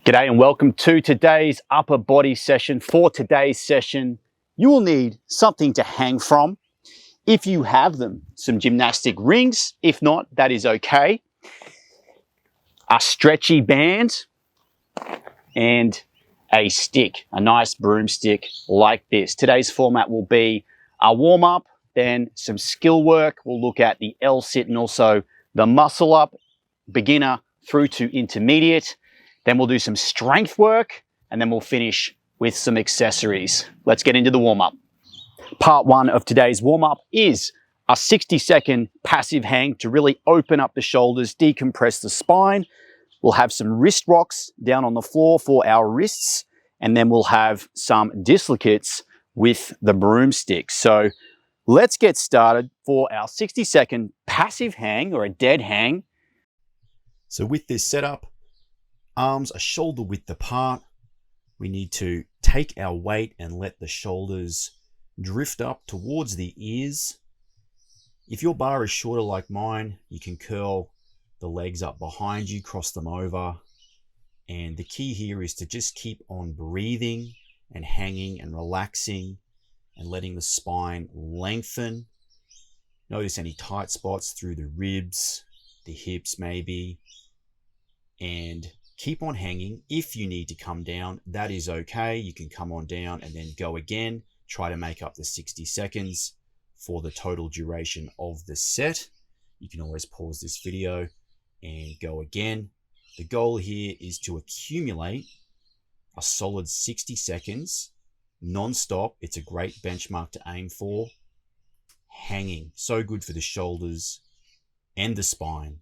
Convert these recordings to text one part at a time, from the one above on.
G'day and welcome to today's upper body session. For today's session, you will need something to hang from. If you have them, some gymnastic rings. If not, that is okay. A stretchy band and a stick, a nice broomstick like this. Today's format will be a warm-up, then some skill work. We'll look at the L-sit and also the muscle up, beginner through to intermediate. Then we'll do some strength work, and then we'll finish with some accessories. Let's get into the warm-up. Part one of today's warm-up is a 60-second passive hang to really open up the shoulders, decompress the spine. We'll have some wrist rocks down on the floor for our wrists, and then we'll have some dislocates with the broomstick. So let's get started for our 60-second passive hang or a dead hang. So with this setup, arms are shoulder width apart. We need to take our weight and let the shoulders drift up towards the ears. If your bar is shorter like mine, you can curl the legs up behind you, cross them over. And the key here is to just keep on breathing and hanging and relaxing and letting the spine lengthen. Notice any tight spots through the ribs, the hips maybe, and keep on hanging. If you need to come down, that is okay. You can come on down and then go again. Try to make up the 60 seconds for the total duration of the set. You can always pause this video and go again. The goal here is to accumulate a solid 60 seconds non-stop. It's a great benchmark to aim for. Hanging, so good for the shoulders and the spine.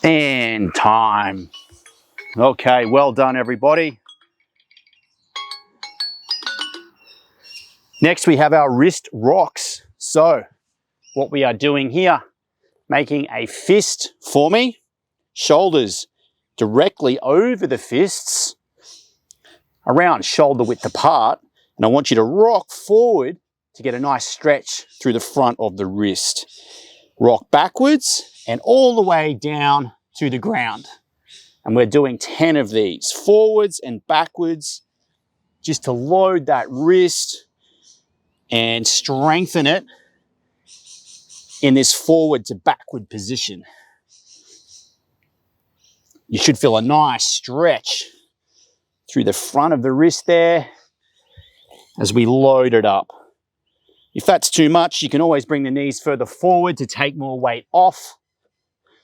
And time. Okay, well done everybody. Next we have our wrist rocks. So what we are doing here, making a fist for me, shoulders directly over the fists, around shoulder width apart, and I want you to rock forward to get a nice stretch through the front of the wrist. Rock backwards and all the way down to the ground. And we're doing 10 of these, forwards and backwards, just to load that wrist and strengthen it in this forward to backward position. You should feel a nice stretch through the front of the wrist there as we load it up. If that's too much, you can always bring the knees further forward to take more weight off.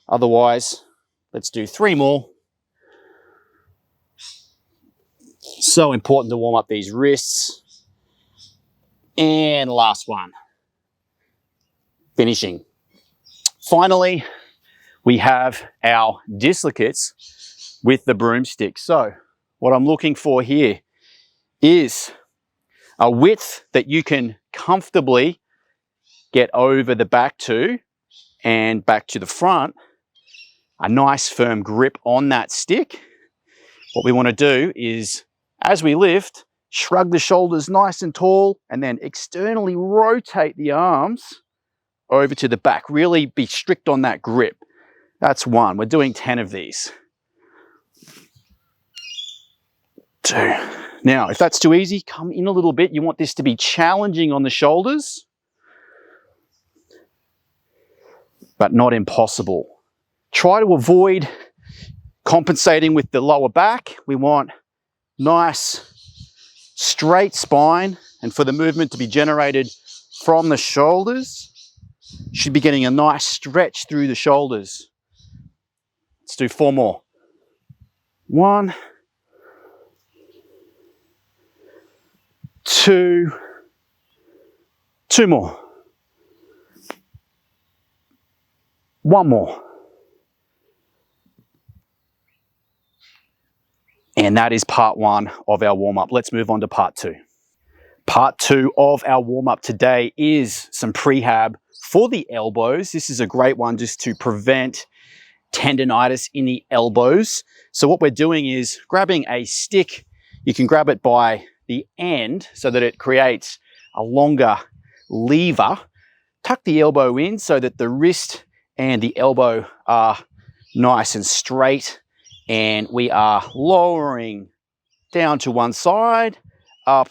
Otherwise, let's do 3 more. So important to warm up these wrists. And last one. Finishing. Finally, we have our dislocates with the broomstick. So what I'm looking for here is a width that you can comfortably get over the back to and back to the front. A nice firm grip on that stick. What we want to do is, as we lift, shrug the shoulders nice and tall and then externally rotate the arms over to the back. Really be strict on that grip. That's 1. We're doing 10 of these. 2. Now, if that's too easy, come in a little bit. You want this to be challenging on the shoulders, but not impossible. Try to avoid compensating with the lower back. We want nice, straight spine, and for the movement to be generated from the shoulders, you should be getting a nice stretch through the shoulders. Let's do 4 more. 1, 2 more. 1 more. And that is part 1 of our warm-up. Let's move on to part 2. Part 2 of our warm-up today is some prehab for the elbows. This is a great one just to prevent tendonitis in the elbows. So what we're doing is grabbing a stick. You can grab it by the end so that it creates a longer lever. Tuck the elbow in so that the wrist and the elbow are nice and straight. And we are lowering down to one side, up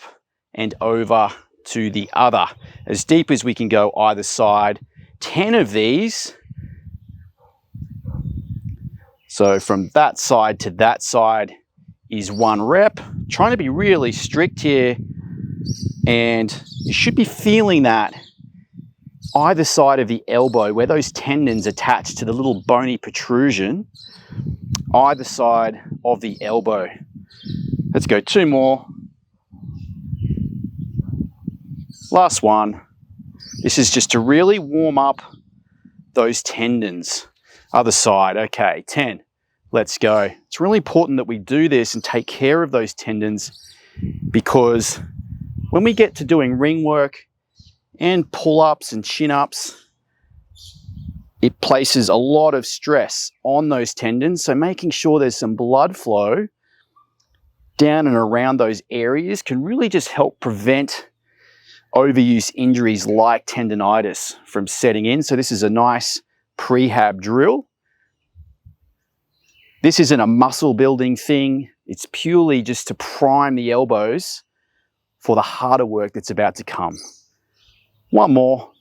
and over to the other, as deep as we can go either side. 10 of these. So from that side to that side is 1 rep. Trying to be really strict here, and you should be feeling that either side of the elbow where those tendons attach to the little bony protrusion, either side of the elbow. Let's go 2 more. Last one. This is just to really warm up those tendons. Other side. Okay, 10. Let's go. It's really important that we do this and take care of those tendons, because when we get to doing ring work and pull-ups and chin-ups, it places a lot of stress on those tendons. So making sure there's some blood flow down and around those areas can really just help prevent overuse injuries like tendonitis from setting in. So this is a nice prehab drill. This isn't a muscle building thing. It's purely just to prime the elbows for the harder work that's about to come. 1 more.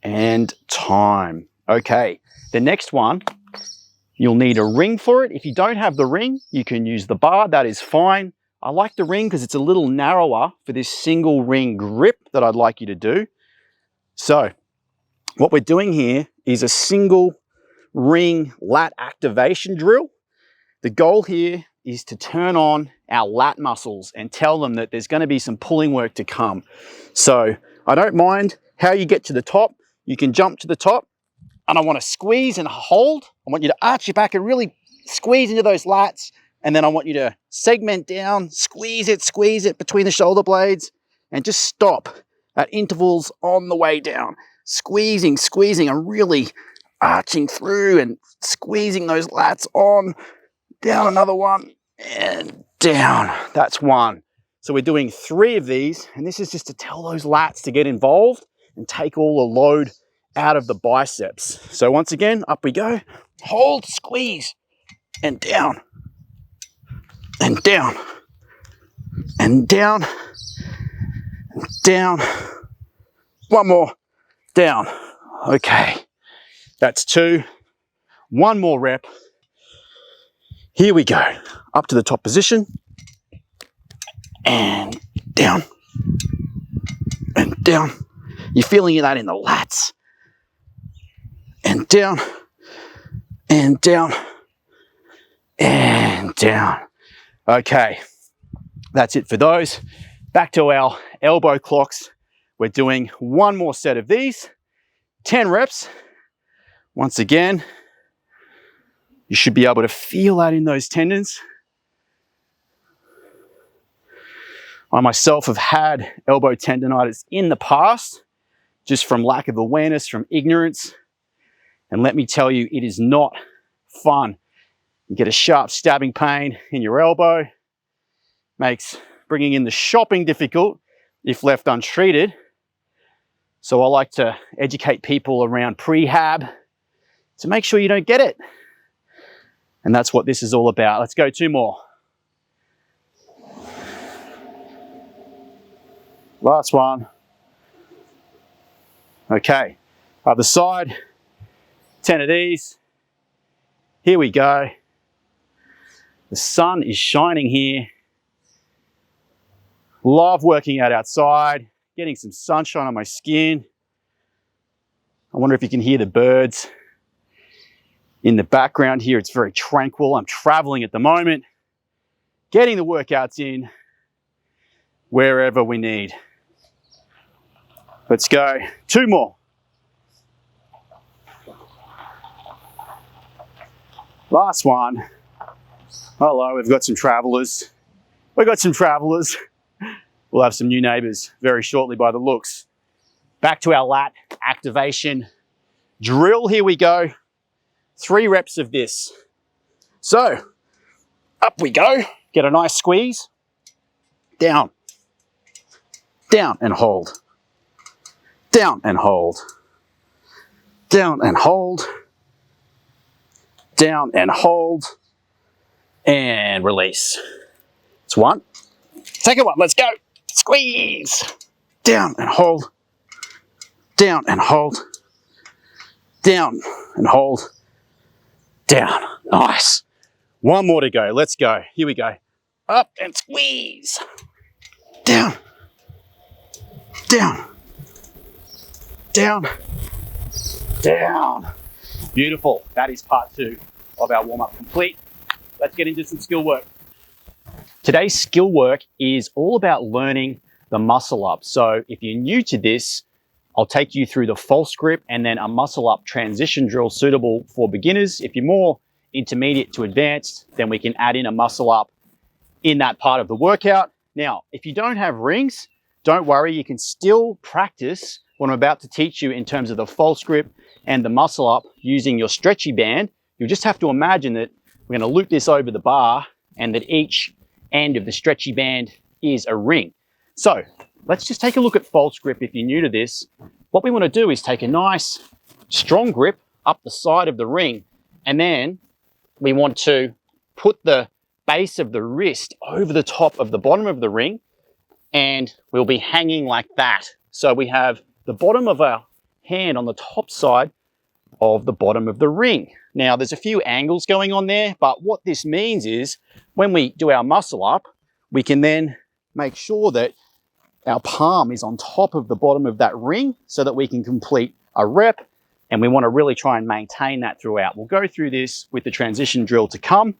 And time. Okay, the next one, you'll need a ring for it. If you don't have the ring, you can use the bar. That is fine. I like the ring because it's a little narrower for this single ring grip that I'd like you to do. So what we're doing here is a single ring lat activation drill. The goal here is to turn on our lat muscles and tell them that there's going to be some pulling work to come. So I don't mind how you get to the top. You can jump to the top, and I want to squeeze and hold. I want you to arch your back and really squeeze into those lats. And then I want you to segment down, squeeze it between the shoulder blades, and just stop at intervals on the way down. Squeezing, and really arching through and squeezing those lats on. Down another one, and down. That's 1. So we're doing 3 of these, and this is just to tell those lats to get involved and take all the load out of the biceps. So once again, up we go. Hold, squeeze, and down. And down, and down, and down. 1 more, down. Okay, that's 2. 1 more rep. Here we go. Up to the top position, and down, and down. You're feeling that in the lats. And down, and down, and down. Okay, that's it for those. Back to our elbow clocks. We're doing 1 more set of these, 10 reps. Once again, you should be able to feel that in those tendons. I myself have had elbow tendonitis in the past, just from lack of awareness, from ignorance. And let me tell you, it is not fun. You get a sharp stabbing pain in your elbow. Makes bringing in the shopping difficult if left untreated. So I like to educate people around prehab to make sure you don't get it. And that's what this is all about. Let's go 2 more. Last one. Okay, other side. 10 of these. Here we go. The sun is shining here. Love working out outside, getting some sunshine on my skin. I wonder if you can hear the birds in the background here. It's very tranquil. I'm traveling at the moment, getting the workouts in wherever we need. Let's go. 2 more. Last one. Hello, we've got some travelers. We've got some travelers. We'll have some new neighbors very shortly by the looks. Back to our lat activation drill. Here we go. 3 reps of this. So, up we go. Get a nice squeeze. Down. Down and hold. Down and hold. down and hold, down and hold, and release. It's one. Second one, let's go. Squeeze. Down and hold, down and hold, down and hold, down. Nice. One more to go. Let's go. Here we go. Up and squeeze. Down, down, down, down. Beautiful. That is part 2 of our warm-up complete. Let's get into some skill work. Today's skill work is all about learning the muscle up. So if you're new to this, I'll take you through the false grip and then a muscle up transition drill suitable for beginners. If you're more intermediate to advanced, then we can add in a muscle up in that part of the workout. Now, if you don't have rings, don't worry, you can still practice what I'm about to teach you in terms of the false grip and the muscle up using your stretchy band. You just have to imagine that we're going to loop this over the bar and that each end of the stretchy band is a ring. So let's just take a look at false grip if you're new to this. What we want to do is take a nice strong grip up the side of the ring, and then we want to put the base of the wrist over the top of the bottom of the ring, and we'll be hanging like that. So we have the bottom of our hand on the top side of the bottom of the ring. Now there's a few angles going on there, but what this means is when we do our muscle up, we can then make sure that our palm is on top of the bottom of that ring so that we can complete a rep, and we want to really try and maintain that throughout. We'll go through this with the transition drill to come,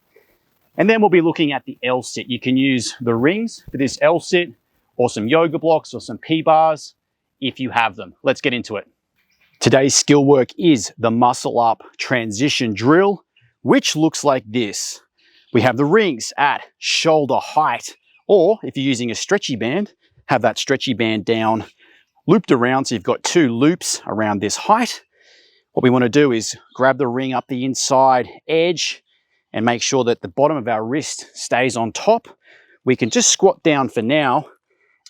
and then we'll be looking at the L sit. You can use the rings for this L sit or some yoga blocks or some P-bars if you have them. Let's get into it. Today's skill work is the muscle up transition drill, which looks like this. We have the rings at shoulder height, or if you're using a stretchy band, have that stretchy band down, looped around so you've got 2 loops around this height. What we want to do is grab the ring up the inside edge and make sure that the bottom of our wrist stays on top. We can just squat down for now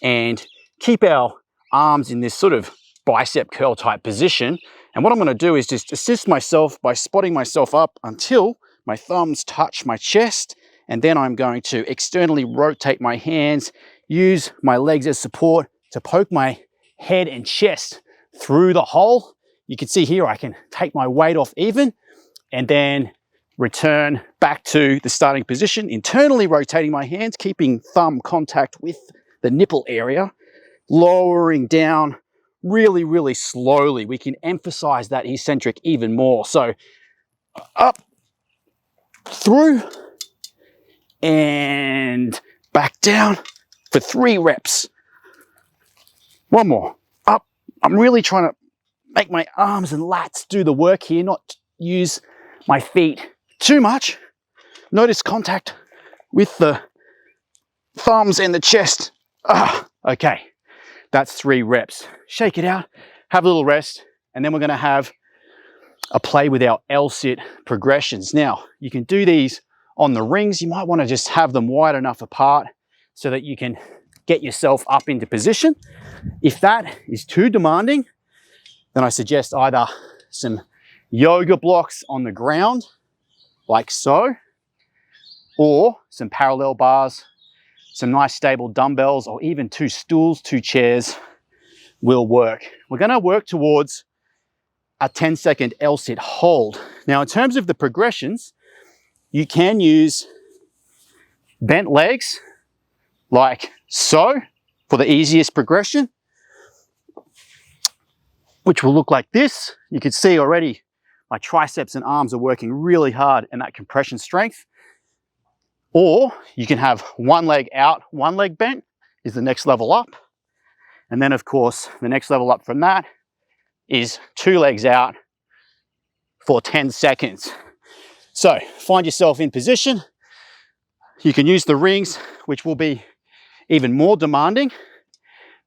and keep our arms in this sort of bicep curl type position. And what I'm going to do is just assist myself by spotting myself up until my thumbs touch my chest, and then I'm going to externally rotate my hands, use my legs as support to poke my head and chest through the hole. You can see here I can take my weight off even and then return back to the starting position, internally rotating my hands, keeping thumb contact with the nipple area, lowering down really, really slowly. We can emphasize that eccentric even more. So up, through, and back down for 3 reps. One more. Up. I'm really trying to make my arms and lats do the work here, not use my feet too much. Notice contact with the thumbs and the chest. Okay. That's 3 reps. Shake it out, have a little rest, and then we're going to have a play with our L-sit progressions. Now, you can do these on the rings. You might want to just have them wide enough apart so that you can get yourself up into position. If that is too demanding, then I suggest either some yoga blocks on the ground, like so, or some parallel bars, some nice stable dumbbells, or even 2 stools, 2 chairs will work. We're going to work towards a 10-second L-sit hold. Now, in terms of the progressions, you can use bent legs like so for the easiest progression, which will look like this. You can see already my triceps and arms are working really hard in that compression strength. Or you can have one leg out, one leg bent is the next level up. And then of course, the next level up from that is 2 legs out for 10 seconds. So find yourself in position. You can use the rings, which will be even more demanding.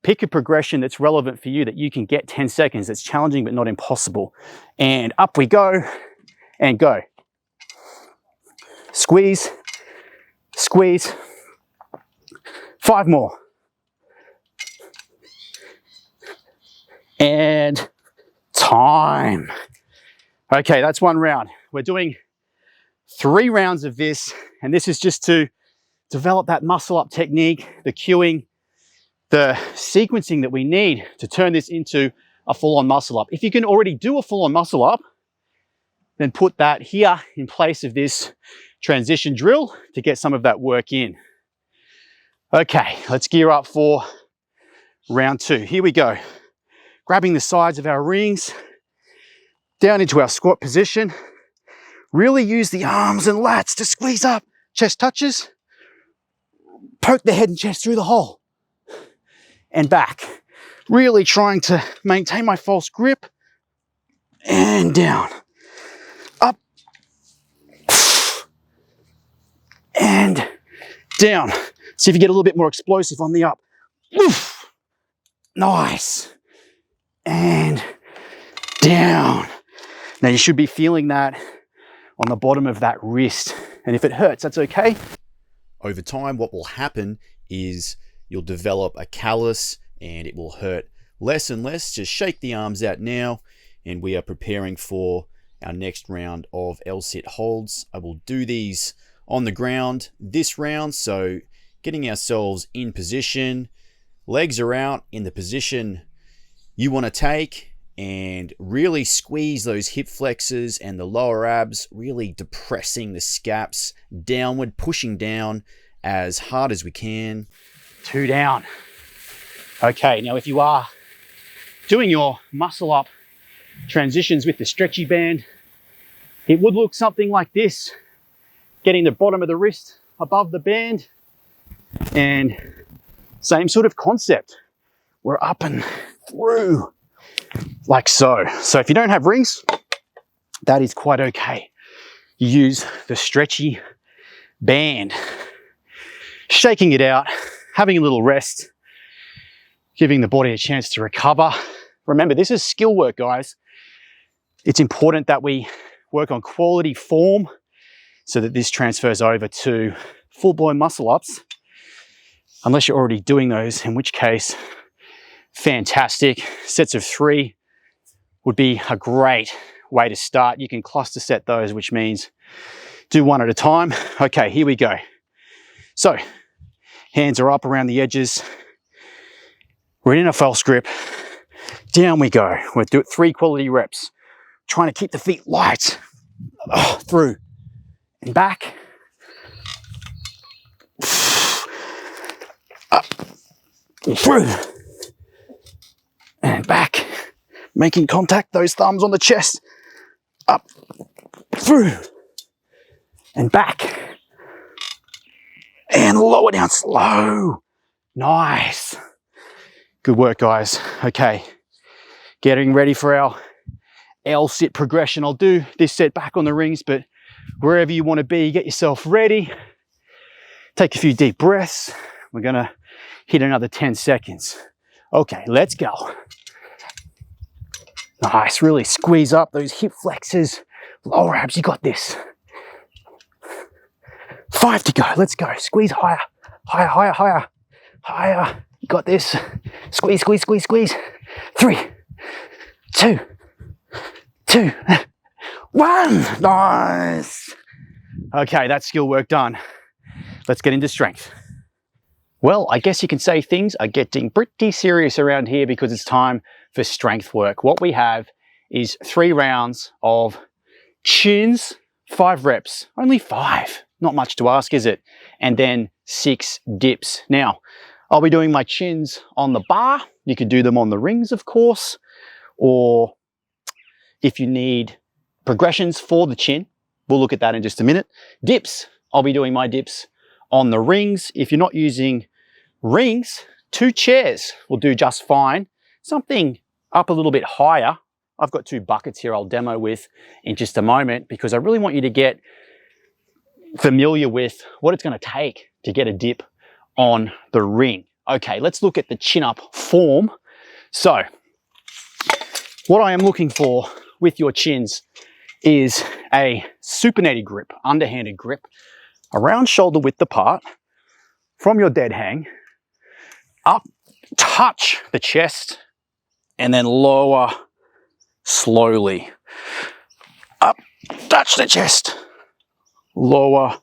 Pick a progression that's relevant for you that you can get 10 seconds. That's challenging, but not impossible. And up we go and go. Squeeze, squeeze. 5 more. And time. Okay, that's one round. We're doing 3 rounds of this, and this is just to develop that muscle up technique, the cueing, the sequencing that we need to turn this into a full-on muscle up. If you can already do a full-on muscle up, then put that here in place of this transition drill to get some of that work in. Okay, let's gear up for round 2. Here we go. Grabbing the sides of our rings, down into our squat position. Really use the arms and lats to squeeze up. Chest touches. Poke the head and chest through the hole. And back. Really trying to maintain my false grip. And down. Up. And down. See if you get a little bit more explosive on the up. Oof. Nice. And down. Now you should be feeling that on the bottom of that wrist. And if it hurts, that's okay. Over time, what will happen is you'll develop a callus and it will hurt less and less. Just shake the arms out now, and we are preparing for our next round of L-sit holds. I will do these on the ground this round, so getting ourselves in position, legs are out in the position you want to take, and really squeeze those hip flexors and the lower abs, really depressing the scaps downward, pushing down as hard as we can. 2 down. Okay, now if you are doing your muscle up transitions with the stretchy band, it would look something like this. Getting the bottom of the wrist above the band, and same sort of concept. We're up and through. Like so. So if you don't have rings, that is quite okay. You use the stretchy band. Shaking it out, having a little rest, giving the body a chance to recover. Remember, this is skill work, guys. It's important that we work on quality form so that this transfers over to full-blown muscle ups, unless you're already doing those, in which case, fantastic. Sets of 3 would be a great way to start. You can cluster set those, which means do one at a time. Okay, here we go. So, hands are up around the edges. We're in a false grip. Down we go. We'll do it 3 quality reps. Trying to keep the feet light. Through and back. Up. Through. And back. Making contact, those thumbs on the chest. Up. Through. And back. And lower down slow. Nice. Good work, guys. Okay. Getting ready for our L-sit progression. I'll do this set back on the rings, but wherever you want to be, get yourself ready. Take a few deep breaths. We're going to hit another 10 seconds. Okay, let's go. Nice. Really squeeze up those hip flexors, lower abs. You got this. 5 to go. Let's go. Squeeze higher. Higher, higher, higher. Higher. You got this. Squeeze, squeeze, squeeze, squeeze. 3, 2, 1. Nice. Okay, that's skill work done. Let's get into strength. Well, I guess you can say things are getting pretty serious around here because it's time for strength work. What we have is 3 rounds of chins, 5 reps, only 5. Not much to ask, is it? And then 6 dips. Now, I'll be doing my chins on the bar. You could do them on the rings, of course, or if you need progressions for the chin, we'll look at that in just a minute. Dips, I'll be doing my dips on the rings. If you're not using rings, 2 chairs will do just fine. Something up a little bit higher. I've got 2 buckets here I'll demo with in just a moment because I really want you to get familiar with what it's going to take to get a dip on the ring. Okay, let's look at the chin up form. So, what I am looking for with your chins is a supinated grip, underhanded grip, around shoulder width apart from your dead hang, up, touch the chest, and then lower slowly. up, touch the chest, lower,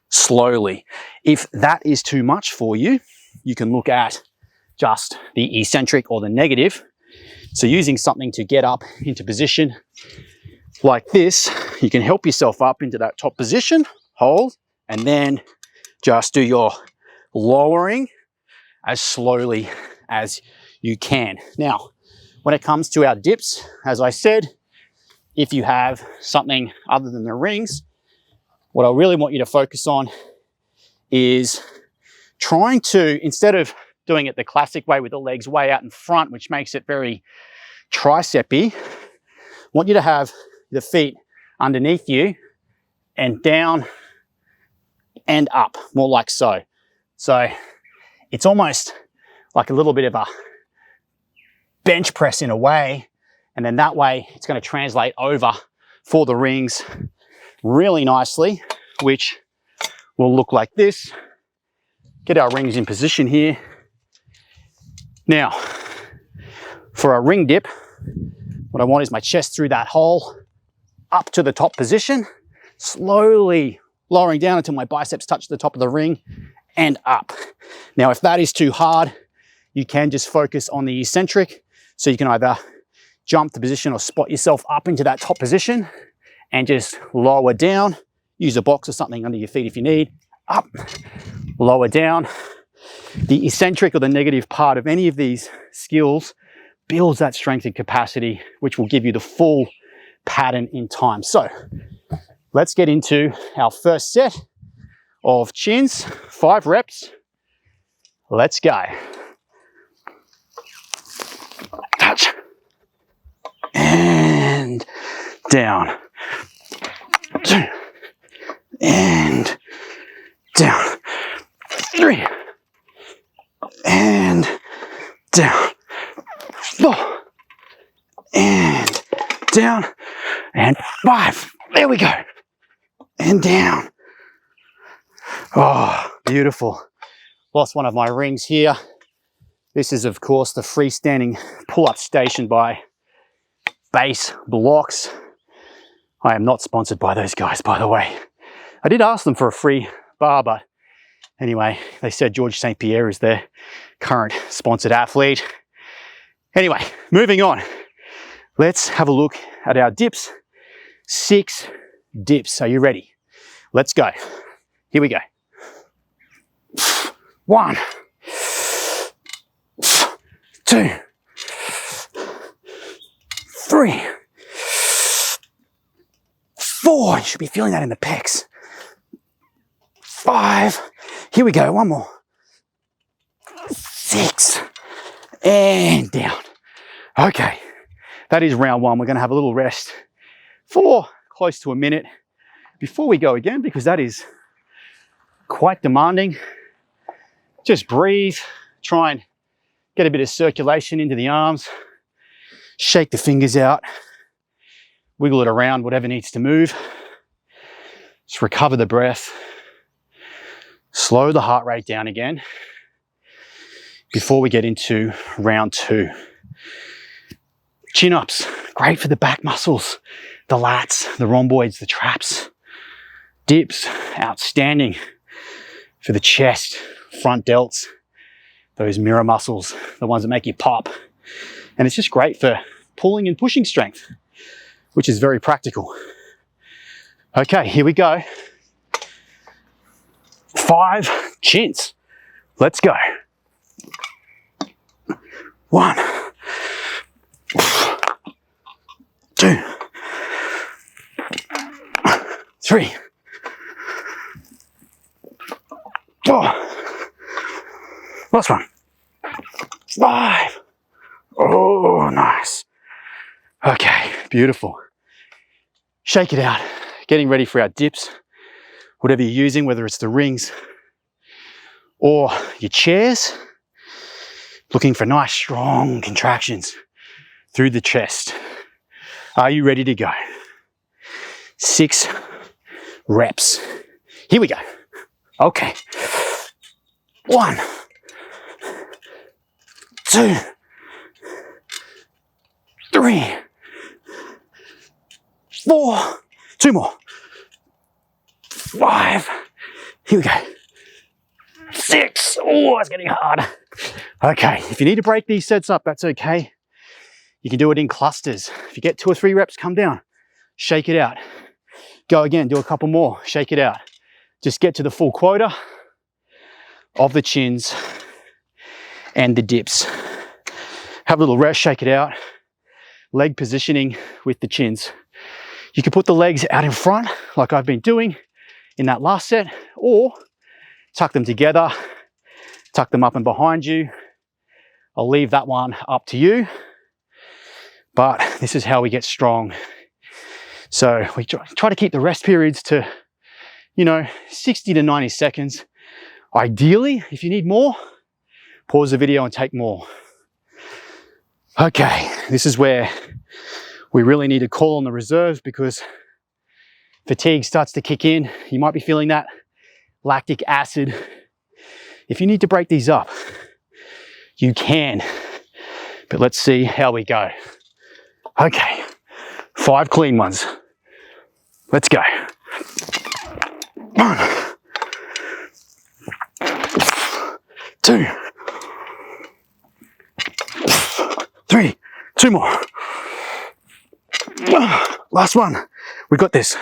slowly. If that is too much for you, you can look at just the eccentric or the negative. So using something to get up into position like this, you can help yourself up into that top position, hold, and then just do your lowering as slowly as you can. Now, when it comes to our dips, as I said, if you have something other than the rings, what I really want you to focus on is trying to, instead of doing it the classic way with the legs way out in front, which makes it very tricep-y, I want you to have the feet underneath you and down and up, more like so. So it's almost like a little bit of a bench press in a way, and then that way it's going to translate over for the rings really nicely, which will look like this. Get our rings in position here. Now, for a ring dip, what I want is my chest through that hole, up to the top position, slowly lowering down until my biceps touch the top of the ring and up. Now, if that is too hard, you can just focus on the eccentric. So you can either jump the position or spot yourself up into that top position and just lower down. Use a box or something under your feet if you need. Up, lower down. The eccentric or the negative part of any of these skills builds that strength and capacity, which will give you the full pattern in time. So let's get into our first set of chins, 5 reps. Let's go. Touch. And down. 2. And down. 3. And down. 4. And down. And 5. There we go. And down. Oh, beautiful. Lost one of my rings here. This is, of course, the freestanding pull-up station by Base Blocks. I am not sponsored by those guys, by the way. I did ask them for a free bar, but anyway, they said George St. Pierre is their current sponsored athlete. Anyway, moving on. Let's have a look at our dips. 6 dips. Are you ready? Let's go. Here we go. 1, 2, 3, 4. You should be feeling that in the pecs. 5. Here we go. One more. 6. And down. Okay. That is round 1. We're going to have a little rest for close to a minute before we go again, because that is quite demanding. Just breathe. Try and get a bit of circulation into the arms. Shake the fingers out. Wiggle it around, whatever needs to move. Just recover the breath. Slow the heart rate down again before we get into round 2. Chin-ups, great for the back muscles, the lats, the rhomboids, the traps. Dips, outstanding for the chest, front delts, those mirror muscles, the ones that make you pop. And it's just great for pulling and pushing strength, which is very practical. Okay, here we go. 5 chins. Let's go. 1, 2, 3, 4. Last one. 5. Oh, nice. Okay, beautiful. Shake it out. Getting ready for our dips. Whatever you're using, whether it's the rings or your chairs. Looking for nice, strong contractions through the chest. Are you ready to go? 6 reps. Here we go. Okay. 1, 2, 3, 4, 2 more, 5, here we go, 6, oh, it's getting hard. Okay, if you need to break these sets up, that's okay. You can do it in clusters. If you get 2 or 3 reps, come down, shake it out. Go again, do a couple more, shake it out. Just get to the full quota of the chins and the dips. Have a little rest, shake it out. Leg positioning with the chins. You can put the legs out in front, like I've been doing in that last set, or tuck them together, tuck them up and behind you. I'll leave that one up to you, but this is how we get strong. So we try to keep the rest periods to, 60 to 90 seconds. Ideally, if you need more, pause the video and take more. Okay, this is where we really need to call on the reserves, because fatigue starts to kick in. You might be feeling that lactic acid. If you need to break these up, you can, but let's see how we go. Okay, 5 clean ones. Let's go. 1, 2, 3, 2 more. Last one. We got this.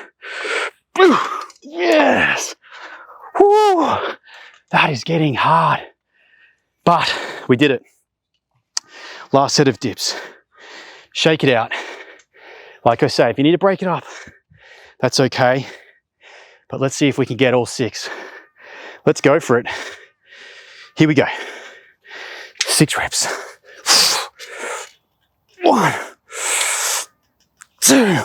Yes. Woo. That is getting hard, but we did it. Last set of dips. Shake it out. Like I say, if you need to break it up, that's okay. But let's see if we can get all 6. Let's go for it. Here we go. 6 reps. 1, 2,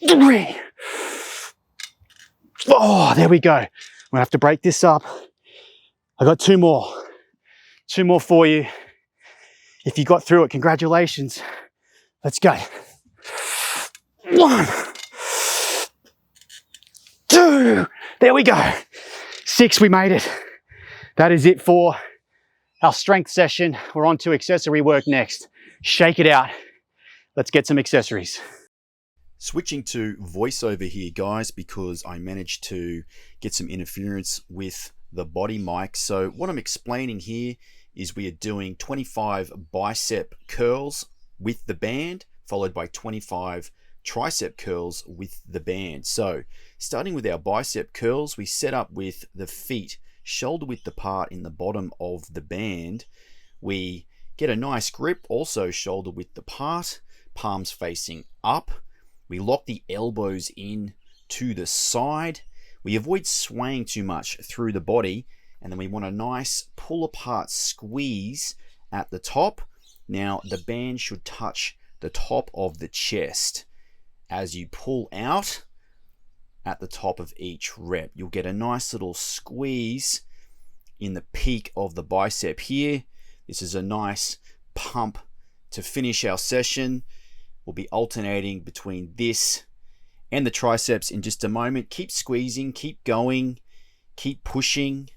3. Oh, there we go. I'm gonna have to break this up. I got 2 more. 2 more for you. If you got through it, congratulations. Let's go. 1, 2. There we go. 6, we made it. That is it for our strength session. We're on to accessory work next. Shake it out. Let's get some accessories. Switching to voiceover here, guys, because I managed to get some interference with the body mic. So what I'm explaining here is we are doing 25 bicep curls with the band, followed by 25 tricep curls with the band. So starting with our bicep curls, we set up with the feet shoulder width apart in the bottom of the band. We get a nice grip, also shoulder width apart, palms facing up. We lock the elbows in to the side. We avoid swaying too much through the body, and then we want a nice pull apart squeeze at the top. Now the band should touch the top of the chest. As you pull out at the top of each rep, you'll get a nice little squeeze in the peak of the bicep here. This is a nice pump to finish our session. We'll be alternating between this and the triceps in just a moment. Keep squeezing, keep going, keep pushing.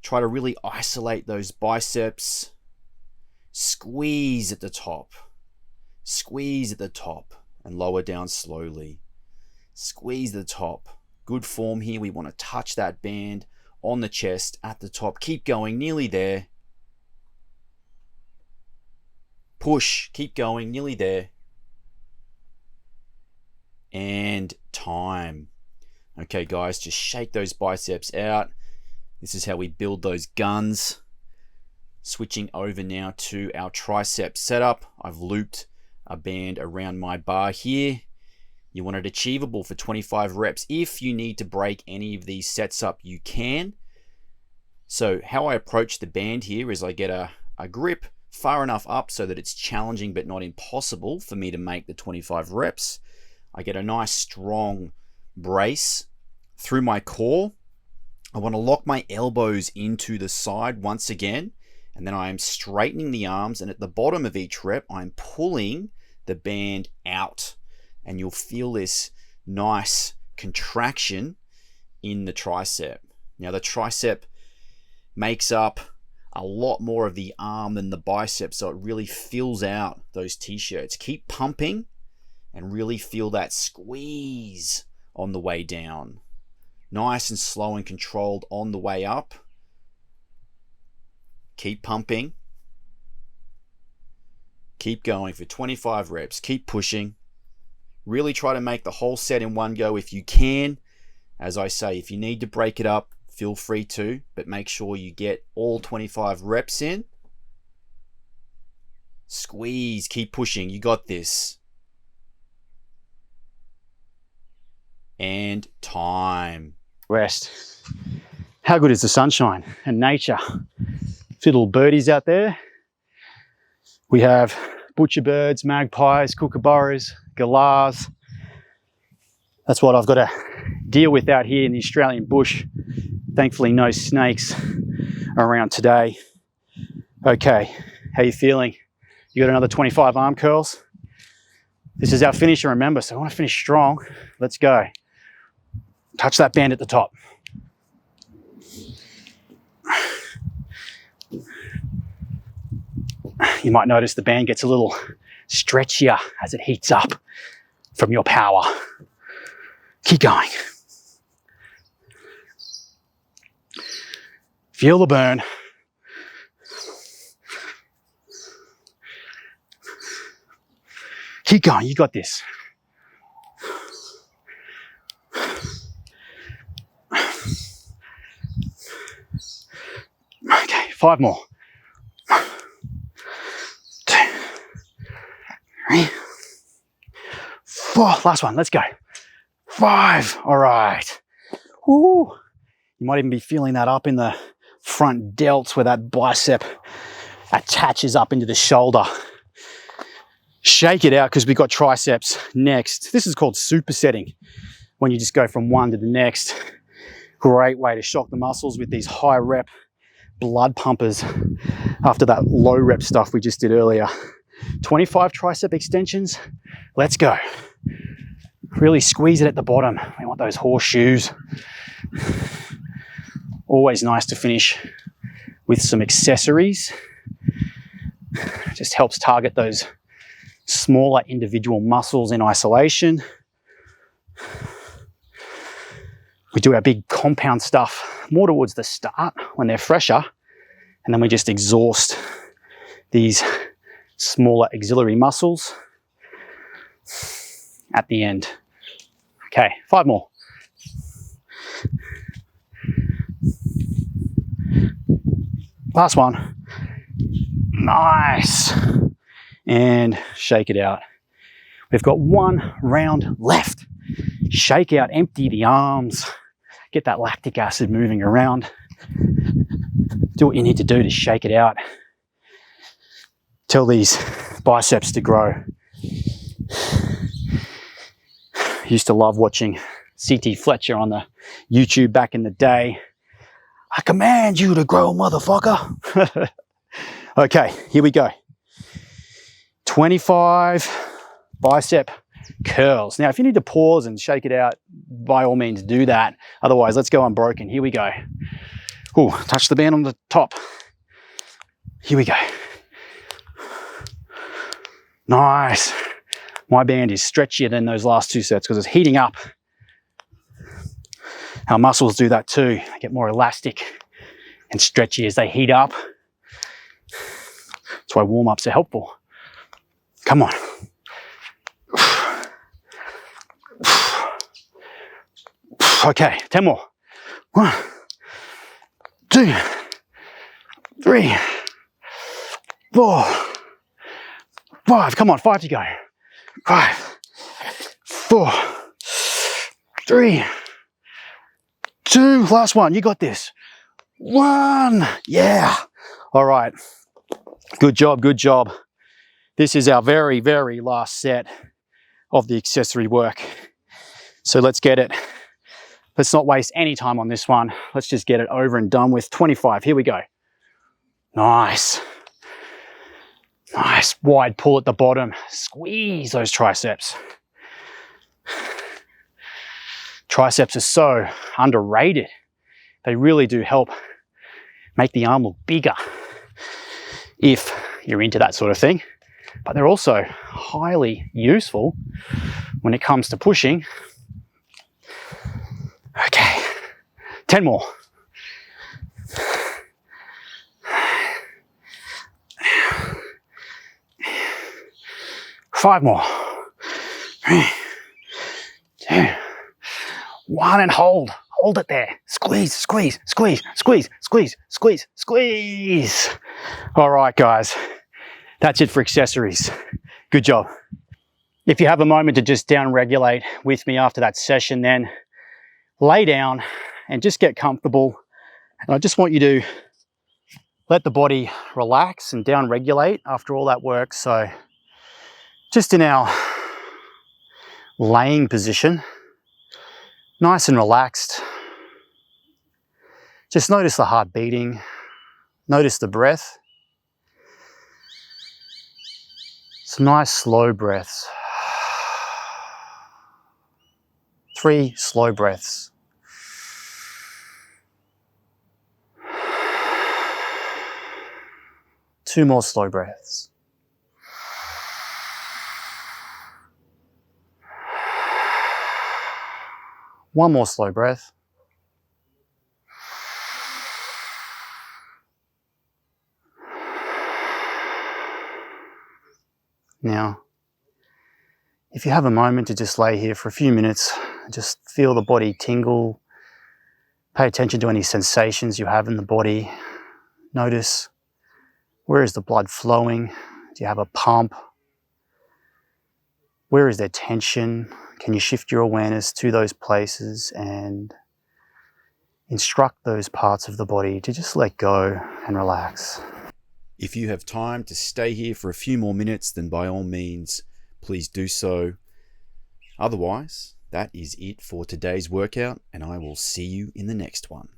Try to really isolate those biceps. Squeeze at the top. Squeeze at the top and lower down slowly. Squeeze the top. Good form here. We want to touch that band on the chest at the top. Keep going, nearly there. Push, keep going, nearly there. And time. Okay, guys, just shake those biceps out. This is how we build those guns. Switching over now to our tricep setup. I've looped a band around my bar here. You want it achievable for 25 reps. If you need to break any of these sets up, you can. So how I approach the band here is I get a grip far enough up so that it's challenging but not impossible for me to make the 25 reps. I get a nice strong brace through my core. I want to lock my elbows into the side once again, and then I am straightening the arms, and at the bottom of each rep I'm pulling the band out, and you'll feel this nice contraction in the tricep. Now the tricep makes up a lot more of the arm than the bicep, so it really fills out those t-shirts. Keep pumping and really feel that squeeze on the way down. Nice and slow and controlled on the way up. Keep pumping. Keep going for 25 reps. Keep pushing. Really try to make the whole set in one go if you can. As I say, if you need to break it up, feel free to, but make sure you get all 25 reps in. Squeeze, keep pushing, you got this. And time. Rest. How good is the sunshine and nature? Little birdies out there. We have butcher birds, magpies, kookaburras, galahs. That's what I've got to deal with out here in the Australian bush. Thankfully, no snakes around today. Okay, how you feeling? You got another 25 arm curls? This is our finisher, remember, so I want to finish strong. Let's go. Touch that band at the top. You might notice the band gets a little stretchier as it heats up from your power. Keep going. Feel the burn. Keep going, you got this. Okay, 5 more. 2, 3, 4. Last one, let's go. 5. All right. Woo. You might even be feeling that up in the front delts where that bicep attaches up into the shoulder. Shake it out because we've got triceps next. This is called supersetting, when you just go from one to the next. Great way to shock the muscles with these high rep blood pumpers after that low rep stuff we just did earlier. 25 tricep extensions. Let's go. Really squeeze it at the bottom. We want those horseshoes. Always nice to finish with some accessories. Just helps target those smaller individual muscles in isolation. We do our big compound stuff more towards the start when they're fresher, and then we just exhaust these smaller auxiliary muscles at the end. Okay, 5 more. Last one. Nice. And shake it out. We've got 1 round left. Shake out, empty the arms. Get that lactic acid moving around. Do what you need to do to shake it out. Tell these biceps to grow. Used to love watching CT Fletcher on the YouTube back in the day. I command you to grow, motherfucker. Okay, here we go. 25 bicep curls. Now, if you need to pause and shake it out, by all means do that. Otherwise, let's go unbroken. Here we go. Ooh, touch the band on the top. Here we go. Nice. My band is stretchier than those last 2 sets because it's heating up. Our muscles do that too. They get more elastic and stretchy as they heat up. That's why warm-ups are helpful. Come on. Okay, 10 more. 1, 2, 3, 4, 5. Come on, 5 to go. 5, 4, 3, 2. Last one. You got this. 1. Yeah. All right. Good job. Good job. This is our very, very last set of the accessory work. So let's get it. Let's not waste any time on this one. Let's just get it over and done with. 25. Here we go. Nice. Nice. Wide pull at the bottom. Squeeze those triceps. Triceps are so underrated. They really do help make the arm look bigger if you're into that sort of thing. But they're also highly useful when it comes to pushing. Okay, 10 more. 5 more. 3, 2, 1, and hold. Hold it there. Squeeze, squeeze, squeeze, squeeze, squeeze, squeeze, squeeze. All right, guys. That's it for accessories. Good job. If you have a moment to just down regulate with me after that session, then lay down and just get comfortable. And I just want you to let the body relax and down regulate after all that work. So just in our laying position, nice and relaxed. Just notice the heart beating, notice the breath. Some nice slow breaths. 3 slow breaths. Two more slow breaths. One more slow breath. Now, if you have a moment to just lay here for a few minutes, just feel the body tingle, pay attention to any sensations you have in the body. Notice, where is the blood flowing? Do you have a pump? Where is there tension? Can you shift your awareness to those places and instruct those parts of the body to just let go and relax? If you have time to stay here for a few more minutes, then by all means, please do so. Otherwise, that is it for today's workout, and I will see you in the next one.